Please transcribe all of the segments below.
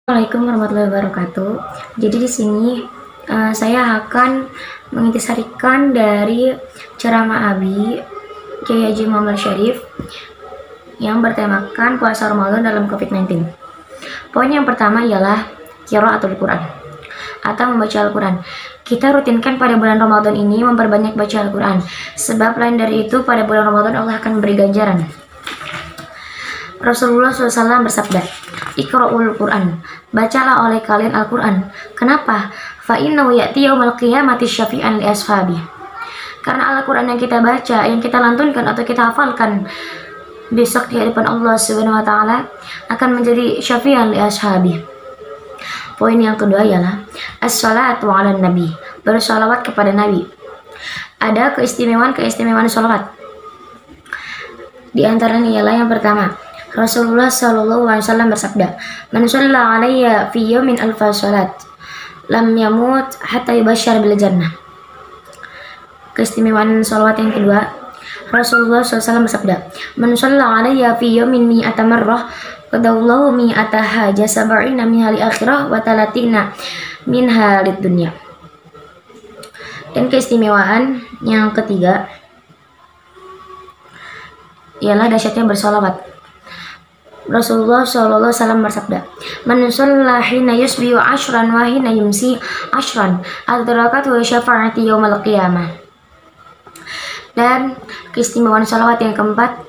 Assalamualaikum warahmatullahi wabarakatuh. Jadi di sini saya akan mengintisarikan dari ceramah Abi Kiai Haji Muhammad Syarif yang bertemakan puasa Ramadan dalam COVID-19. Poin yang pertama ialah qiraatul Quran atau membaca Al-Quran. Kita rutinkan pada bulan Ramadan ini memperbanyak baca Al-Quran, sebab lain dari itu pada bulan Ramadan Allah akan memberi ganjaran. Rasulullah SAW bersabda, "Iqra'ul Quran, bacalah oleh kalian Al-Quran. Kenapa? Fa'innahu ya'ti yaumal qiyamati syafi'an li ashabi." Karena Al-Quran yang kita baca, yang kita lantunkan atau kita hafalkan, besok di hadapan Allah Subhanahu wa Ta'ala akan menjadi syafi'an li ashabi. Poin yang kedua ialah as-salatu 'alan nabi, bersalawat kepada Nabi. Ada keistimewaan salawat. Di antaranya ialah yang pertama, Rasulullah SAW bersabda, "Man shalla 'alayya fi yawmin alfa salat, lam yamut hatta yubasysyar bil jannah." Keistimewaan salawat yang kedua, Rasulullah SAW bersabda, "Man shalla 'alayya fi yawmin mi'ata marrah, qadallahu mi'ata haja sab'ina minha li akhirah wa talatina minha lid dunya." Dan keistimewaan yang ketiga ialah dahsyatnya bersalawat. Rasulullah SAW bersabda, "Man shalla hina yusbihu ashran wa hina yumsi ashran, adrakatu syafa'ati yaumal qiyamah." Dan keistimewaan salawat yang keempat,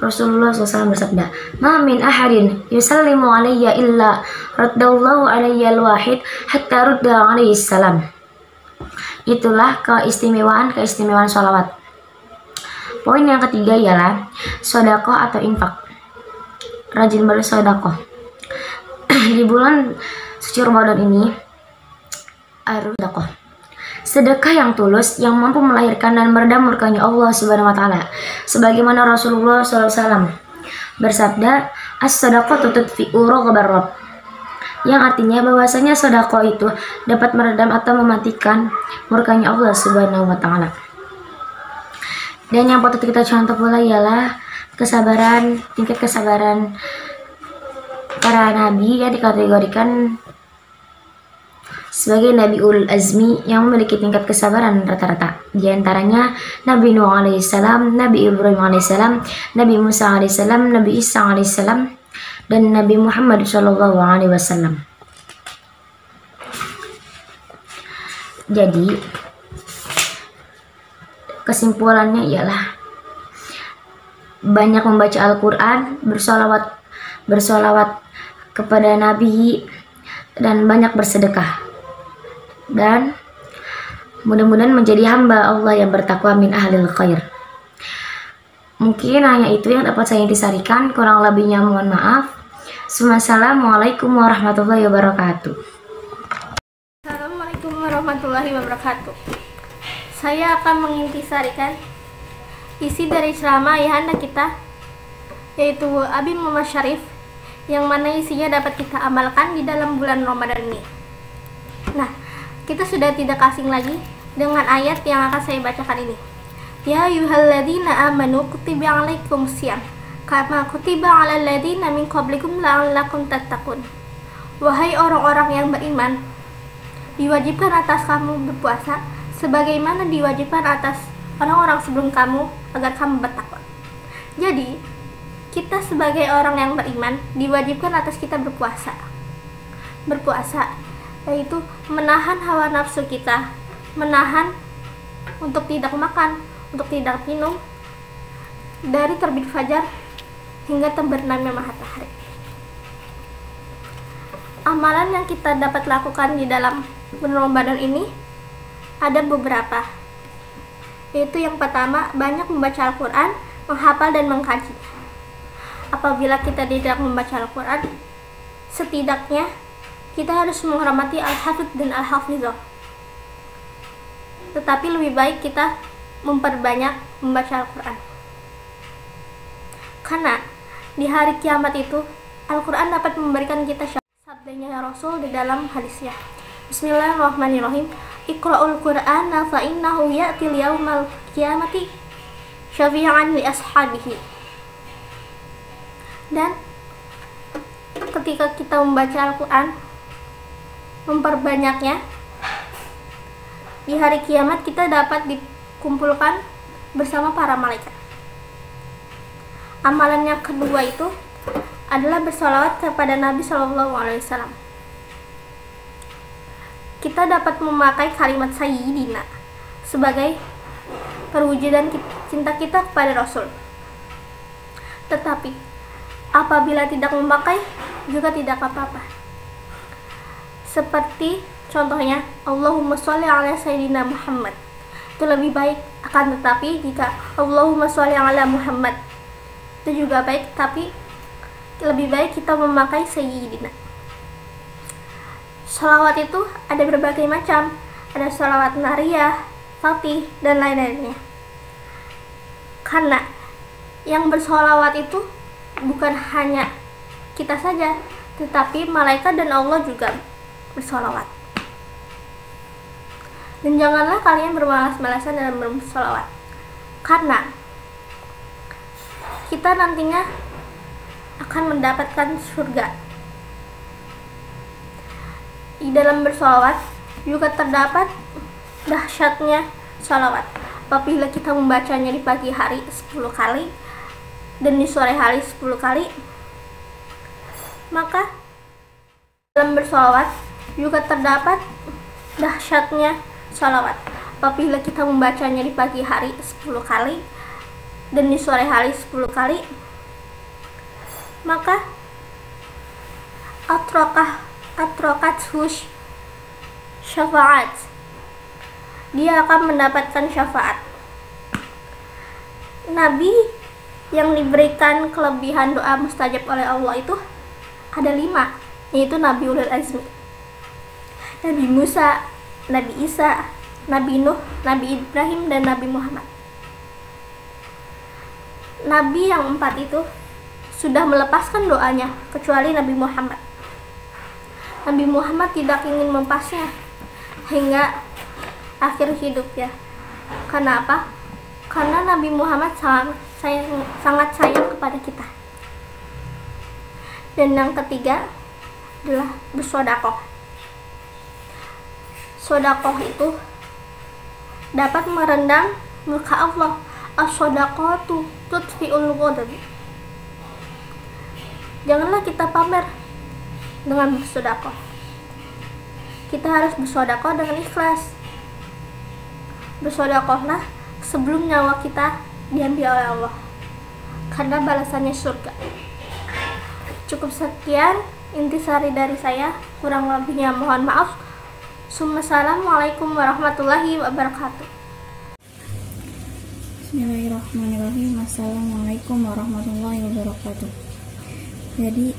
Rasulullah SAW bersabda, "Ma min ahadin yusallimu alayya illa raddallahu alayya al-wahid hatta rudda alaihi salam." Itulah keistimewaan salawat. Poin yang ketiga ialah sedekah atau infak. Rajin bersedekah. Di bulan suci Ramadan ini harus sedekah. Sedekah yang tulus yang mampu melahirkan dan meredam murkanya Allah Subhanahu wa Ta'ala. Sebagaimana Rasulullah SAW bersabda, "As-sadaqatu tudfi'u raghabar rabb." Yang artinya bahwasanya sedekah itu dapat meredam atau mematikan murkanya Allah Subhanahu wa Ta'ala. Dan yang patut kita contoh pula ialah tingkat kesabaran para nabi yang dikategorikan sebagai Nabiul Azmi yang memiliki tingkat kesabaran rata-rata. Di antaranya Nabi Nuh alaihissalam, Nabi Ibrahim alaihissalam, Nabi Musa alaihissalam, Nabi Isa alaihissalam, dan Nabi Muhammad sallallahu alaihi wasallam. Jadi kesimpulannya ialah banyak membaca Al-Quran, bersolawat kepada Nabi, dan banyak bersedekah. Dan mudah-mudahan menjadi hamba Allah yang bertakwa min ahlil khair. Mungkin hanya itu yang dapat saya intisarikan, kurang lebihnya mohon maaf. Assalamualaikum warahmatullahi wabarakatuh. Assalamualaikum warahmatullahi wabarakatuh. Saya akan mengintisarikan isi dari ceramah ayahanda kita, yaitu Abi Muhammad Syarif, yang mana isinya dapat kita amalkan di dalam bulan Ramadan ini. Nah, kita sudah tidak asing lagi dengan ayat yang akan saya bacakan ini. Ya ayyuhalladzina amanu kutiba alaikumus syiyam kama kutiba alal ladzina min qablikum la'allakum tattaqun. Wahai orang-orang yang beriman, diwajibkan atas kamu berpuasa sebagaimana diwajibkan atas orang-orang sebelum kamu agar kamu bertakwa. Jadi, kita sebagai orang yang beriman diwajibkan atas kita berpuasa. Berpuasa yaitu menahan hawa nafsu kita, menahan untuk tidak makan, untuk tidak minum dari terbit fajar hingga terbenamnya matahari. Amalan yang kita dapat lakukan di dalam bulan Ramadan ini ada beberapa, yaitu yang pertama, banyak membaca Al-Quran, menghafal dan mengkaji. Apabila kita tidak membaca Al-Quran, setidaknya kita harus menghormati Al-Hafidh dan Al-Hafidhah. Tetapi lebih baik kita memperbanyak membaca Al-Quran, karena di hari kiamat itu Al-Quran dapat memberikan kita sabdanya Rasul di dalam hadisnya. Bismillahirrahmanirrahim. Iqra'ul Qur'ana fa innahu ya'til yaumal qiyamati syafi'an li ashabihi. Dan ketika kita membaca Al-Quran, memperbanyaknya, di hari kiamat kita dapat dikumpulkan bersama para malaikat. Amalan yang kedua itu adalah bersolawat kepada Nabi SAW. Kita dapat memakai kalimat Sayyidina sebagai perwujudan cinta kita kepada Rasul. Tetapi apabila tidak memakai juga tidak apa-apa. Seperti contohnya Allahumma sholli ala Sayyidina Muhammad, itu lebih baik. Akan tetapi jika Allahumma sholli ala Muhammad itu juga baik, tapi lebih baik kita memakai Sayyidina. Sholawat itu ada berbagai macam. Ada sholawat nariyah, fatih, dan lain-lainnya. Karena yang bersolawat itu bukan hanya kita saja, tetapi malaikat dan Allah juga bersolawat. Dan janganlah kalian bermalas-malasan dalam bersolawat, karena kita nantinya akan mendapatkan surga. Di dalam bersolawat juga terdapat dahsyatnya solawat. Apabila kita membacanya di pagi hari 10 kali dan di sore hari 10 kali, maka dalam bersolawat juga terdapat dahsyatnya solawat. Apabila kita membacanya di pagi hari 10 kali dan di sore hari 10 kali, maka atrokat hush syafaat, dia akan mendapatkan syafaat. Nabi yang diberikan kelebihan doa mustajab oleh Allah itu ada 5, yaitu Nabi Ulul Azmi, Nabi Musa, Nabi Isa, Nabi Nuh, Nabi Ibrahim, dan Nabi Muhammad. Nabi yang 4 itu sudah melepaskan doanya, kecuali Nabi Muhammad. Nabi Muhammad tidak ingin melepasnya hingga akhir hidupnya. Karena apa? Karena Nabi Muhammad sangat sayang kepada kita. Dan yang ketiga adalah bersedekah. Sedekah itu dapat meredam murka Allah. As-shadaqatu tudfi'ul ghadab. Janganlah kita pamer dengan bersedekah. Kita harus bersedekah dengan ikhlas. Bersedekahlah sebelum nyawa kita diambil oleh Allah, karena balasannya surga. Cukup sekian intisari dari saya, kurang lebihnya mohon maaf. Assalamualaikum warahmatullahi wabarakatuh. Bismillahirrahmanirrahim. Assalamualaikum warahmatullahi wabarakatuh. Jadi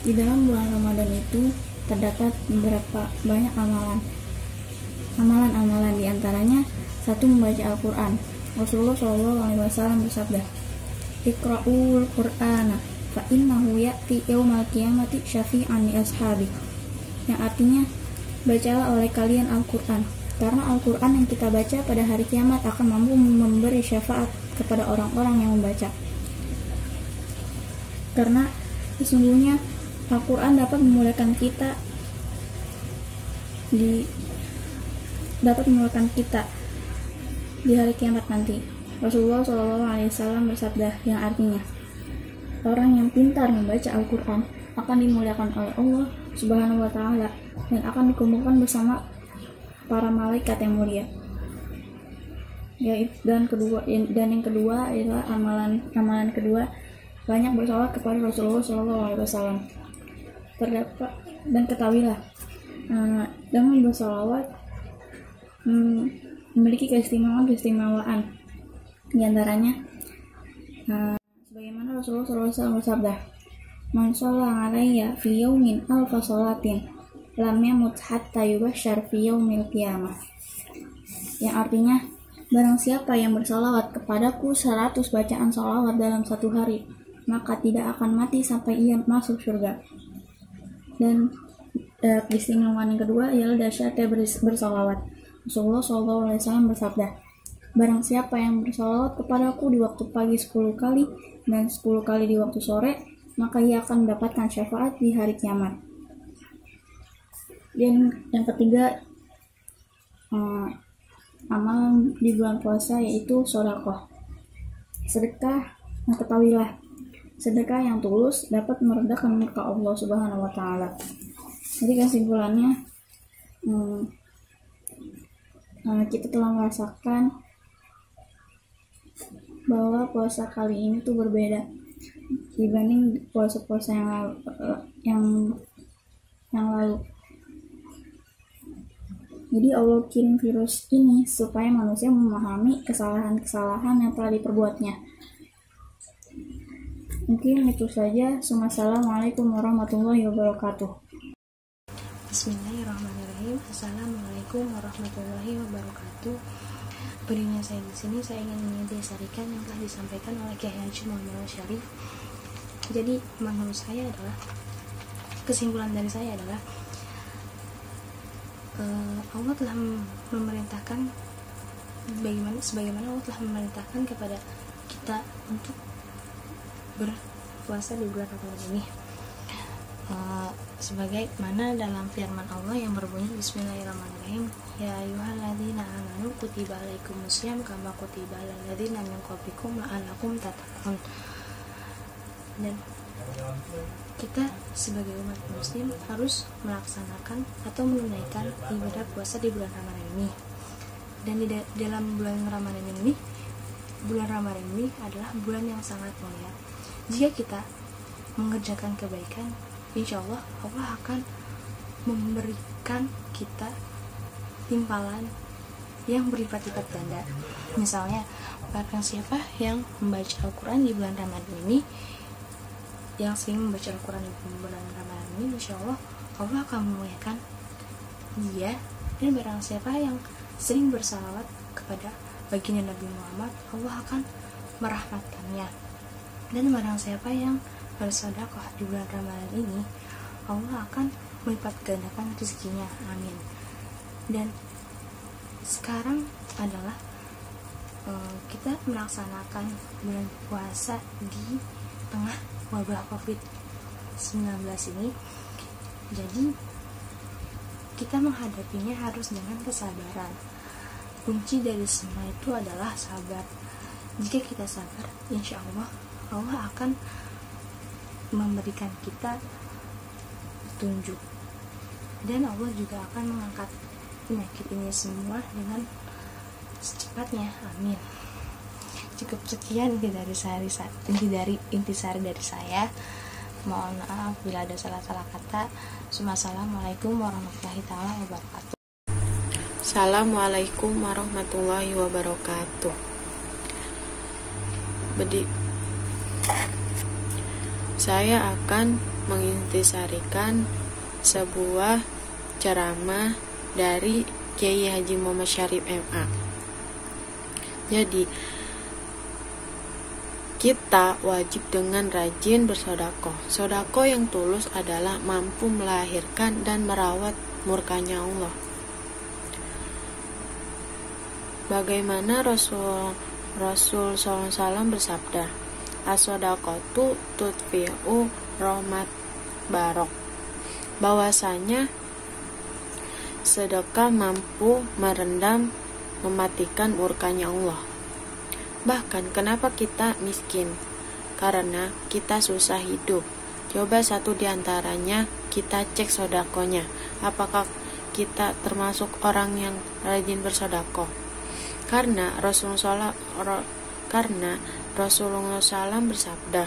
di dalam bulan Ramadan itu terdapat beberapa banyak amalan diantaranya satu, membaca Al-Quran. Rasulullah SAW bersabda, Iqra'ul Qur'ana fa innahu ya'ti yaumal qiyamati syafi'an li ashabi, yang artinya bacalah oleh kalian Al-Quran, karena Al-Quran yang kita baca pada hari kiamat akan mampu memberi syafaat kepada orang-orang yang membaca. Karena sesungguhnya Al-Quran dapat memuliakan kita di hari kiamat nanti. Rasulullah SAW bersabda, yang artinya orang yang pintar membaca Al-Quran akan dimuliakan oleh Allah Subhanahu wa Ta'ala dan akan dikumpulkan bersama para malaikat yang mulia. Dan yang kedua adalah amalan kedua, banyak bersolawat kepada Rasulullah SAW. Terdapat dan ketahuilah, dengan bersolawat memiliki keistimewaan. Di antaranya, sebagaimana Rasulullah SAW bersabda, Man sholla alayya fi yawmin alfa sholatin lam yamut hatta yubashshar fi yawmil qiyamah, yang artinya barang siapa yang bersolawat kepadaku 100 bacaan solawat dalam satu hari, maka tidak akan mati sampai ia masuk surga. Dan keistimewaan yang kedua ialah dahsyatnya bersolawat. Rasulullah SAW bersabda, barang siapa yang bersolawat kepadaku di waktu pagi 10 kali dan 10 kali di waktu sore, maka ia akan mendapatkan syafaat di hari kiamat. Dan yang ketiga, amalan di bulan puasa yaitu sedekah. Sedekah, ketahuilah, sedekah yang tulus dapat meredakan murka Allah Subhanahu wa taala. Jadi kesimpulannya, kita telah merasakan bahwa puasa kali ini tuh berbeda dibanding puasa-puasa yang lalu. Jadi Allah kirim virus ini supaya manusia memahami kesalahan-kesalahan yang telah diperbuatnya. Mungkin itu saja. Assalamualaikum warahmatullahi wabarakatuh. Bismillahirrahmanirrahim. Assalamualaikum warahmatullahi wabarakatuh. Berdirinya saya di sini, saya ingin mengintisarikan yang telah disampaikan oleh Kiai Haji Muhammad Syarif. Jadi menurut saya adalah, kesimpulan dari saya adalah, Allah telah memerintahkan sebagaimana Allah telah memerintahkan kepada kita untuk berpuasa di bulan Ramadan ini, sebagaimana dalam firman Allah yang berbunyi Bismillahirrahmanirrahim, ya ayyuhalladzina amanu kutiba alaikumusiyam kama kutiba alal ladzina min qablikum la'allakum tattaqun. Dan kita sebagai umat muslim harus melaksanakan atau menunaikan ibadah puasa di bulan Ramadan ini. Dan di dalam bulan Ramadan ini adalah bulan yang sangat mulia. Jika kita mengerjakan kebaikan, insya Allah akan memberikan kita timpalan yang berlipat-lipat ganda. Misalnya, barang siapa yang membaca Al-Quran di bulan Ramadan ini, yang sering membaca Al-Quran di bulan Ramadan ini, insya Allah akan memuliakan dia. Dan barang siapa yang sering bersalawat kepada baginda Nabi Muhammad, Allah akan merahmatkannya. Dan barang siapa yang bersedekah di bulan Ramadan ini, Allah akan melipat gandakan rezekinya. Amin. Dan sekarang adalah kita melaksanakan bulan puasa di tengah wabah COVID-19 ini. Jadi kita menghadapinya harus dengan kesabaran. Kunci dari semua itu adalah sabar. Jika kita sabar, insya Allah akan memberikan kita petunjuk, dan Allah juga akan mengangkat penyakit ini semua dengan secepatnya. Amin. Cukup sekian intisari dari saya. Mohon maaf bila ada salah-salah kata. Assalamualaikum warahmatullahi taala wabarakatuh. Assalamualaikum warahmatullahi wabarakatuh. Saya akan mengintisarikan sebuah ceramah dari Kiai Haji Muhammad Syarif MA. Jadi, kita wajib dengan rajin bersedekah. Sedekah yang tulus adalah mampu melahirkan dan merawat murkanya Allah. Bagaimana Rasul SAW bersabda, as-shadaqatu tutfi'u rahmat barok. Bahwasanya sedekah mampu merendam, mematikan murkanya Allah. Bahkan kenapa kita miskin? Karena kita susah hidup. Coba satu diantaranya kita cek sedekahnya. Apakah kita termasuk orang yang rajin bersedekah? Karena Rasulullah SAW bersabda,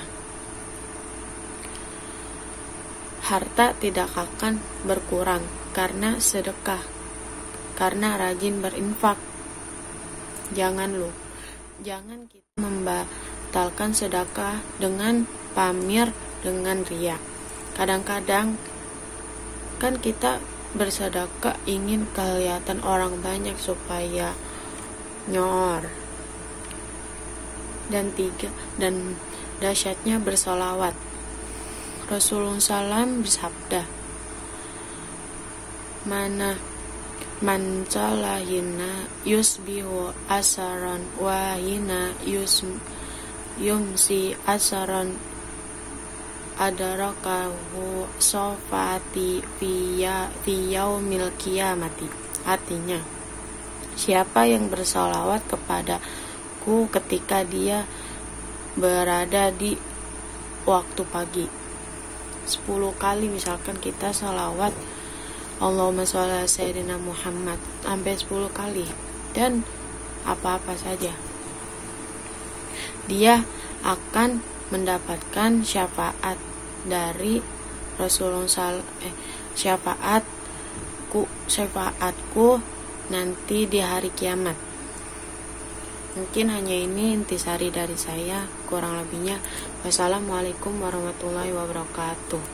harta tidak akan berkurang karena sedekah, karena rajin berinfak. Jangan kita membatalkan sedekah dengan pamir, dengan riya. Kadang-kadang kan kita bersedekah ingin kelihatan orang banyak supaya nyor. Dan dahsyatnya bersolawat. Rasulullah SAW bersabda, man salahina yusbihu asaran wahina yumsi asaran adrakahu sofati fi yaumil qiyamati. Artinya, siapa yang bersolawat kepadaku ketika dia berada di waktu pagi. 10 kali misalkan kita sholawat Allahumma sholli ala sayyidina Muhammad sampai 10 kali, dan apa-apa saja, dia akan mendapatkan syafaat dari Rasulullah, syafaatku nanti di hari kiamat. Mungkin hanya ini intisari dari saya, kurang lebihnya wassalamualaikum warahmatullahi wabarakatuh.